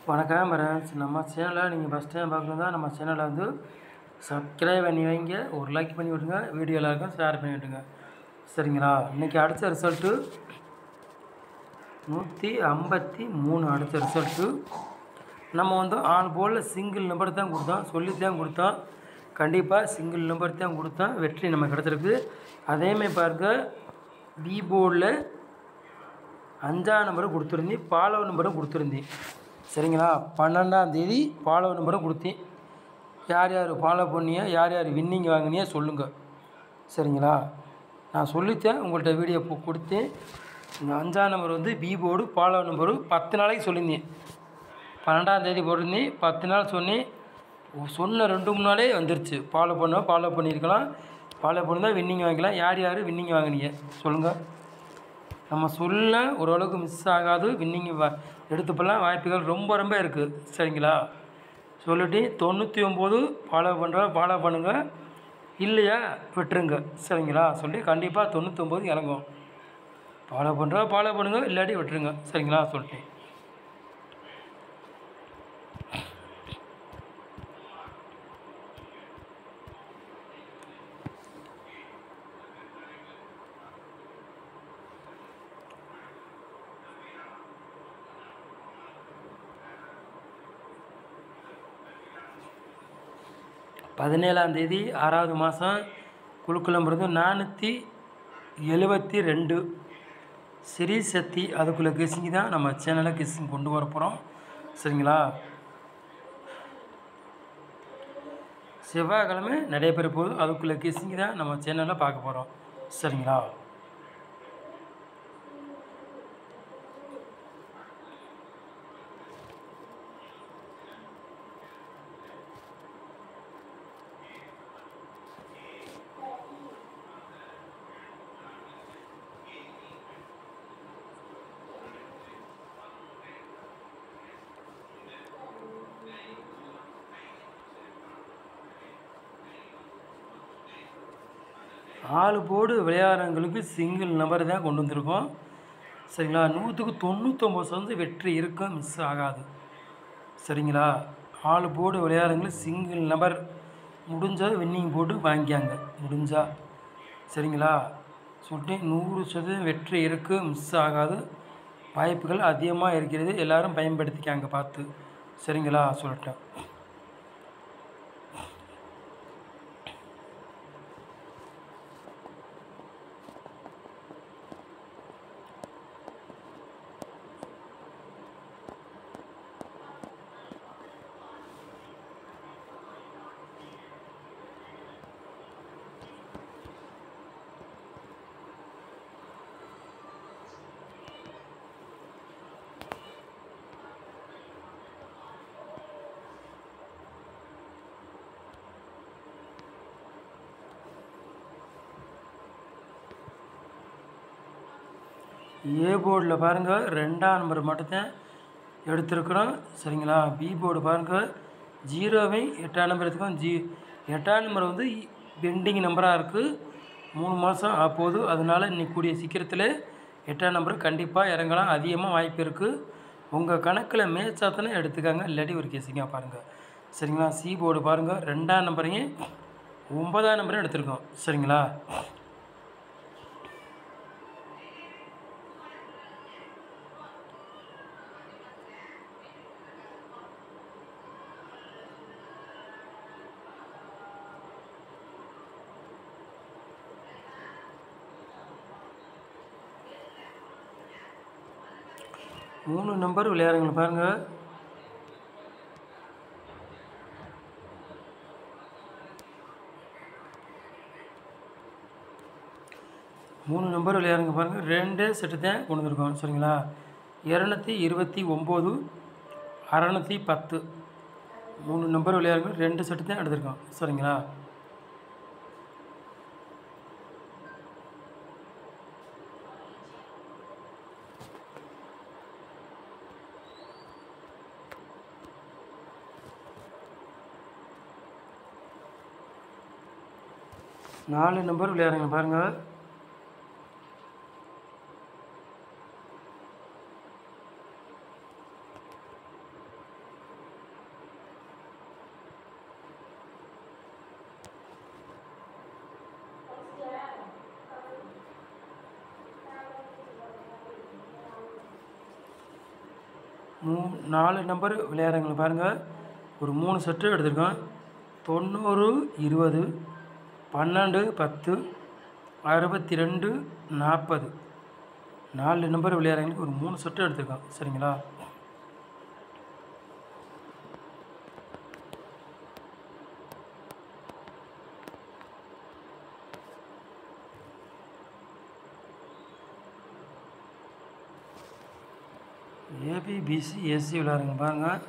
வணக்கம் ஃப்ரெண்ட்ஸ். நம்ம சேனலை நீங்கள் ஃபஸ்ட் டைம் பார்க்கணும் நம்ம சேனலை வந்து சப்ஸ்கிரைப் பண்ணி வைங்க, ஒரு லைக் பண்ணி விட்டுங்க, வீடியோ எல்லாருக்கும் ஷேர் பண்ணி விட்டுங்க. சரிங்களா? இன்றைக்கி அடித்த ரிசல்ட்டு 153 அடித்த ரிசல்ட்டு. நம்ம வந்து ஆன் போர்டில் சிங்கிள் நம்பர் தான் கொடுத்தோம், சொல்லி தான் கொடுத்தோம். கண்டிப்பாக சிங்கிள் நம்பர் தான் கொடுத்தோம், வெற்றி நம்ம கிடச்சிருக்கு. அதேமாதிரி பாருங்க, பி போர்டில் 5ஆம் நம்பரும் கொடுத்துருந்தேன், ஃபாலோ நம்பரும் கொடுத்துருந்தேன். சரிங்களா? 12ஆம் தேதி ஃபாலோ நம்பரும் கொடுத்தேன். யார் யார் ஃபாலோ பண்ணிய, யார் யார் வின்னிங் வாங்கினியா சொல்லுங்கள். சரிங்களா? நான் சொல்லித்தேன், உங்கள்கிட்ட வீடியோ கொடுத்தேன். இந்த 5ஆம் நம்பர் வந்து பி போர்டு ஃபாலோ நம்பரு 10 நாளைக்கு சொல்லியிருந்தேன். 12ஆம் தேதி போட்டிருந்தேன், 10 நாள் சொன்னேன். சொன்ன 2-3 நாளே வந்துருச்சு. ஃபாலோ பண்ணியிருக்கலாம், ஃபாலோ பண்ணிதான் வின்னிங் வாங்கிக்கலாம். யார் யார் வின்னிங் வாங்கினீங்க சொல்லுங்கள். நம்ம சொல்ல ஓரளவுக்கு மிஸ் ஆகாது, வின்னிங் எடுத்துப்பெல்லாம் வாய்ப்புகள் ரொம்ப ரொம்ப இருக்குது. சரிங்களா? சொல்லிட்டு 99 ஃபாலோ பண்ணுங்கள், இல்லையா விட்டுருங்க. சரிங்களா? சொல்லி கண்டிப்பாக 99 இறங்கும். ஃபாலோ பண்ணுங்கள், இல்லாட்டி விட்டுருங்க. சரிங்களா? சொல்லிட்டேன். பதினேழாம் தேதி 6வது மாதம் குழுக்குளம்பிருந்து 472 ஸ்ரீ சக்தி. அதுக்குள்ளே கெஸ்ஸிங் தான் நம்ம சேனலில் கெஸ்ஸிங் கொண்டு வர போகிறோம். சரிங்களா? செவ்வாய்க்கிழமை நடைபெற போது அதுக்குள்ளே கெஸ்ஸிங் தான் நம்ம சேனலில் பார்க்க போகிறோம். சரிங்களா? ஆளு போர்டு விளையாடுறவங்களுக்கு சிங்கிள் நம்பர் தான் கொண்டு வந்திருக்கோம். சரிங்களா? 100க்கு 99% வெற்றி இருக்கும், மிஸ் ஆகாது. சரிங்களா? ஆளு போர்டு விளையாடுறவங்களுக்கு சிங்கிள் நம்பர் முடிஞ்சால் வின்னிங் போட்டு வாங்கிக்காங்க முடிஞ்சா. சரிங்களா? சொல்லிட்டு 100% வெற்றி இருக்குது, மிஸ் ஆகாது. வாய்ப்புகள் அதிகமாக இருக்கிறது, எல்லோரும் பயன்படுத்திக்காங்க பார்த்து. சரிங்களா? சொல்லிட்டேன். ஏ போர்டில் பாருங்கள் 2ஆம் நம்பர் மட்டும்தான் எடுத்துருக்குறோம். சரிங்களா? பி போர்டு பாருங்கள் 0வை 8ஆம் நம்பர் எடுத்துக்கோம். 8ஆம் நம்பர் வந்து பெண்டிங் நம்பராக இருக்குது, 3 மாதம் ஆகுது. அதனால் இன்னைக்கு கூடிய சீக்கிரத்தில் 8ஆம் நம்பர் கண்டிப்பாக இறங்கலாம், அதிகமாக வாய்ப்பு இருக்குது. உங்கள் கணக்கில் மேட்சாத்தனை எடுத்துக்காங்க, இல்லாட்டி ஒரு கேசிங்காக பாருங்கள். சரிங்களா? சி போர்டு பாருங்கள் 2ஆம் நம்பரையும் 9ஆம் நம்பரையும் எடுத்துருக்கோம். சரிங்களா? மூணு நம்பர் விளையாடுங்க பாருங்கள். மூணு நம்பர் விளையாடுங்க பாருங்கள். 2 செட்டு தான் கொண்டு வந்துருக்கோம். சரிங்களா? 229 610 3 நம்பர் விளையாடுங்க, 2 செட்டு தான் எடுத்திருக்கோம். சரிங்களா? நாலு நம்பர் விளையாடுங்க பாருங்கள். 4 நம்பர் விளையாடுறவங்களை பாருங்கள். ஒரு 3 செட்டு எடுத்திருக்கோம். 90, 20, 12, 10, 62, 40 4 நம்பர் விளையாடுறவங்களுக்கு ஒரு 3 செட்டு எடுத்திருக்கோம். சரிங்களா? ஏபி, பிசி, எஸ்சி விளையாடுங்க பாருங்கள்.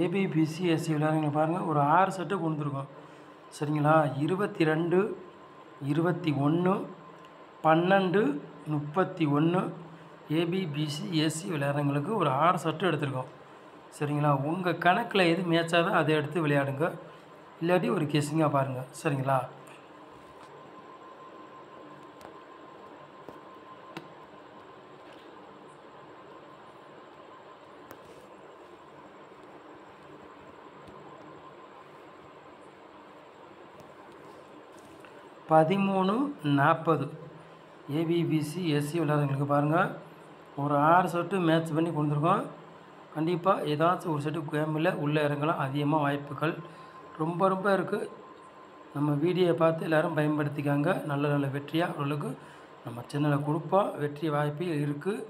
ஏபி, பிசி, எஸ்சி விளையாடுங்க பாருங்கள். ஒரு 6 செட்டு கொண்டு வந்துருக்கோம். சரிங்களா? 22, 21, 12, 31 ஏபி, பிசி, எஸ்சி விளையாடுறவங்களுக்கு ஒரு 6 செட்டு எடுத்திருக்கோம். சரிங்களா? உங்கள் கணக்கில் எது மேட்சாதோ அதை எடுத்து விளையாடுங்க. இல்லாட்டி ஒரு கெஸ்ஸிங்காக பாருங்கள். சரிங்களா? பதிமூணு 40 ஏபிபிசி எஸ்சி விளையாடுறவங்களுக்கு பாருங்கள். ஒரு 6 செட்டு மேட்ச் பண்ணி கொடுத்துருக்கோம். கண்டிப்பாக ஏதாச்சும் ஒரு செட்டு கேமில் உள்ளே இறங்கலாம். அதிகமாக வாய்ப்புகள் ரொம்ப இருக்குது. நம்ம வீடியோவை பார்த்து எல்லோரும் பயன்படுத்திக்காங்க. நல்ல நல்ல வெற்றியாக ஓரளவுக்கு நம்ம சேனலை கொடுப்போம். வெற்றி வாய்ப்பு இருக்குது.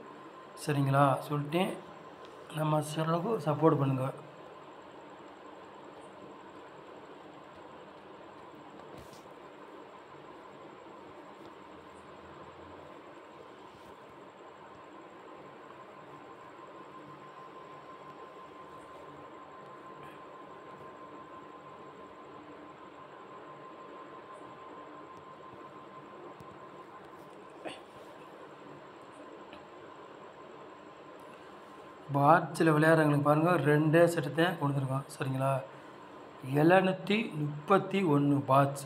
சரிங்களா? சொல்லிட்டேன். நம்ம சேனலுக்கு சப்போர்ட் பண்ணுங்கள். பாட்சில் விளையாடுறவங்களுக்கு பாருங்கள். 2 செட்டு தான் கொடுத்துருக்கோம். சரிங்களா? 731 பாட்ச்,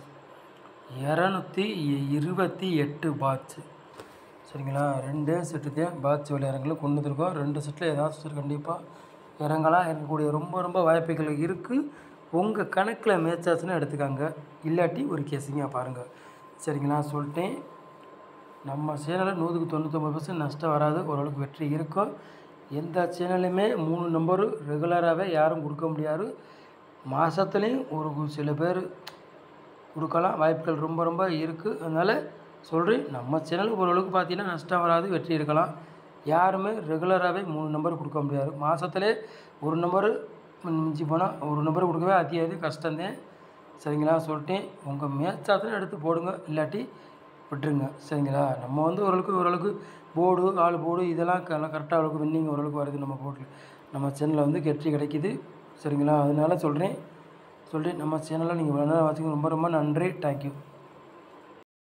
228 பாட்ச். சரிங்களா? 2 செட்டு தான் பாட்ச் விளையாடுறவங்களுக்கு கொண்டு வந்துருக்கோம். 2 செட்டில் ஏதாச்சும் கண்டிப்பாக இறங்கலாம். இறங்கக்கூடிய ரொம்ப வாய்ப்புகள் இருக்குது. உங்கள் கணக்கில் மேட்சாச்சுன்னா எடுத்துக்காங்க. இல்லாட்டி ஒரு கேசிங்காக பாருங்கள். சரிங்களா? சொல்லிட்டேன். நம்ம சேனலில் 199% நஷ்டம் வராது. ஓரளவுக்கு வெற்றி இருக்கும். எந்த சேனலுமே 3 நம்பரு ரெகுலராகவே யாரும் கொடுக்க முடியாது. மாதத்துலேயும் ஒரு சில பேர் கொடுக்கலாம். வாய்ப்புகள் ரொம்ப இருக்குது. அதனால் சொல்கிறேன், நம்ம சேனலுக்கு ஓரளவுக்கு பார்த்தீங்கன்னா நஷ்டம் வராது, வெற்றி இருக்கலாம். யாருமே ரெகுலராகவே 3 நம்பர் கொடுக்க முடியாது. மாதத்துலேயே ஒரு நம்பரு மிஞ்சி போனால் ஒரு நம்பர் கொடுக்கவே அதிகம் கஷ்டந்தேன். சரிங்களா? சொல்லிட்டேன். உங்கள் மேட்சாக எடுத்து போடுங்க. இல்லாட்டி விட்டுருங்க. சரிங்களா? நம்ம ஓரளவுக்கு போர்டு, போர்டு இதெல்லாம் கரெக்டாக ஓரளவுக்கு வின்னிங் ஓரளவுக்கு வருது. நம்ம போர்டில் நம்ம சேனலில் வெற்றி கிடைக்கிது. சரிங்களா? அதனால சொல்கிறேன். நம்ம சேனலில் நீங்கள் இவ்வளோ நேரம் வச்சுக்க ரொம்ப நன்றி. தேங்க்யூ.